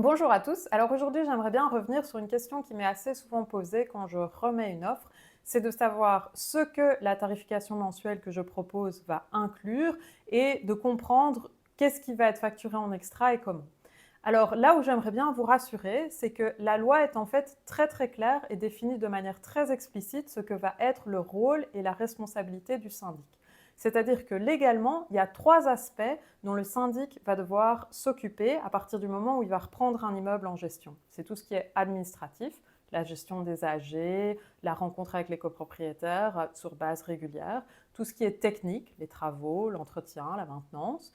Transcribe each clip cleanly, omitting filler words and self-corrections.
Bonjour à tous. Alors aujourd'hui, j'aimerais bien revenir sur une question qui m'est assez souvent posée quand je remets une offre. C'est de savoir ce que la tarification mensuelle que je propose va inclure et de comprendre qu'est-ce qui va être facturé en extra et comment. Alors là où j'aimerais bien vous rassurer, c'est que la loi est en fait très très claire et définit de manière très explicite ce que va être le rôle et la responsabilité du syndic. C'est-à-dire que légalement, il y a 3 aspects dont le syndic va devoir s'occuper à partir du moment où il va reprendre un immeuble en gestion. C'est tout ce qui est administratif, la gestion des AG, la rencontre avec les copropriétaires sur base régulière, tout ce qui est technique, les travaux, l'entretien, la maintenance,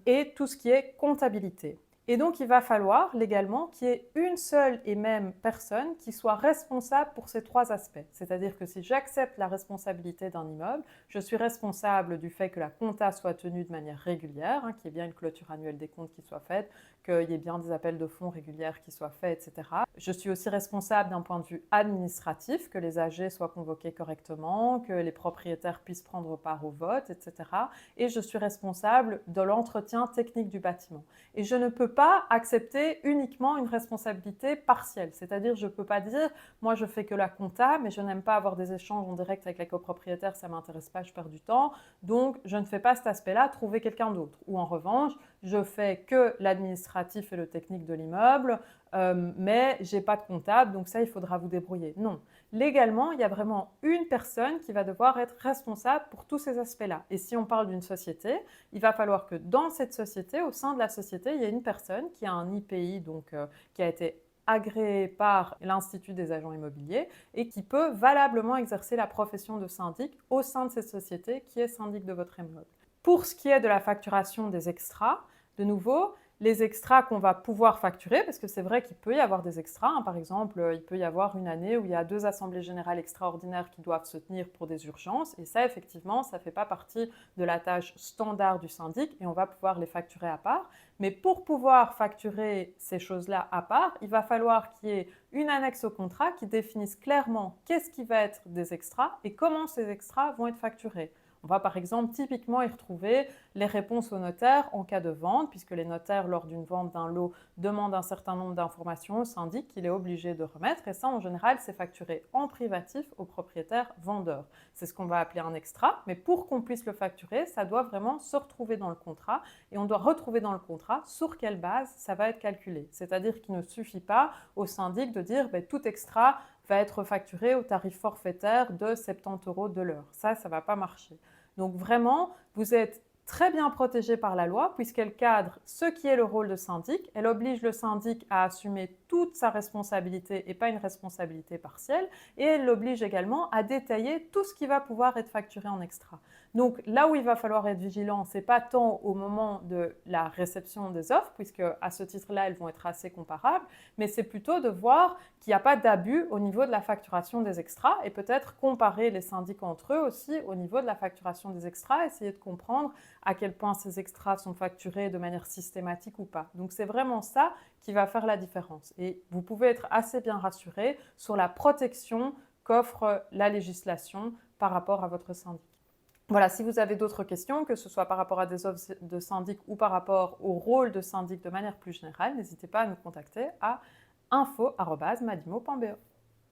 et tout ce qui est comptabilité. Et donc, il va falloir légalement qu'il y ait une seule et même personne qui soit responsable pour ces 3 aspects. C'est-à-dire que si j'accepte la responsabilité d'un immeuble, je suis responsable du fait que la compta soit tenue de manière régulière, qu'il y ait bien une clôture annuelle des comptes qui soit faite, qu'il y ait bien des appels de fonds réguliers qui soient faits, etc. Je suis aussi responsable d'un point de vue administratif, que les AG soient convoqués correctement, que les propriétaires puissent prendre part au vote, etc. Et je suis responsable de l'entretien technique du bâtiment. Et je ne peux pas accepter uniquement une responsabilité partielle. C'est-à-dire, je ne peux pas dire, moi je fais que la compta, mais je n'aime pas avoir des échanges en direct avec les copropriétaires, ça ne m'intéresse pas, je perds du temps. Donc, je ne fais pas cet aspect-là, trouver quelqu'un d'autre. Ou en revanche, je fais que l'administratif et le technique de l'immeuble, mais je n'ai pas de comptable, donc ça, il faudra vous débrouiller. Non. Légalement, il y a vraiment une personne qui va devoir être responsable pour tous ces aspects-là. Et si on parle d'une société, il va falloir que dans cette société, au sein de la société, il y ait une personne qui a un IPI, donc qui a été agréé par l'Institut des agents immobiliers et qui peut valablement exercer la profession de syndic au sein de cette société qui est syndic de votre immeuble. Pour ce qui est de la facturation des extras, de nouveau, les extras qu'on va pouvoir facturer, parce que c'est vrai qu'il peut y avoir des extras. Par exemple, il peut y avoir une année où il y a 2 assemblées générales extraordinaires qui doivent se tenir pour des urgences. Et ça, effectivement, ça ne fait pas partie de la tâche standard du syndic et on va pouvoir les facturer à part. Mais pour pouvoir facturer ces choses-là à part, il va falloir qu'il y ait une annexe au contrat qui définisse clairement qu'est-ce qui va être des extras et comment ces extras vont être facturés. On va par exemple typiquement y retrouver les réponses aux notaires en cas de vente, puisque les notaires, lors d'une vente d'un lot, demandent un certain nombre d'informations au syndic qu'il est obligé de remettre. Et ça, en général, c'est facturé en privatif au propriétaire vendeur. C'est ce qu'on va appeler un extra, mais pour qu'on puisse le facturer, ça doit vraiment se retrouver dans le contrat et on doit retrouver dans le contrat sur quelle base ça va être calculé. C'est-à-dire qu'il ne suffit pas au syndic de dire tout extra va être facturé au tarif forfaitaire de 70 € de l'heure. Ça ne va pas marcher. Donc vraiment, vous êtes très bien protégé par la loi puisqu'elle cadre ce qui est le rôle de syndic. Elle oblige le syndic à assumer toute sa responsabilité et pas une responsabilité partielle. Et elle l'oblige également à détailler tout ce qui va pouvoir être facturé en extra. Donc là où il va falloir être vigilant, ce n'est pas tant au moment de la réception des offres, puisque à ce titre-là, elles vont être assez comparables, mais c'est plutôt de voir qu'il n'y a pas d'abus au niveau de la facturation des extras et peut-être comparer les syndics entre eux aussi au niveau de la facturation des extras, essayer de comprendre à quel point ces extras sont facturés de manière systématique ou pas. Donc c'est vraiment ça qui va faire la différence. Et vous pouvez être assez bien rassuré sur la protection qu'offre la législation par rapport à votre syndic. Voilà, si vous avez d'autres questions, que ce soit par rapport à des offres de syndic ou par rapport au rôle de syndic de manière plus générale, n'hésitez pas à nous contacter à info@madimo.be.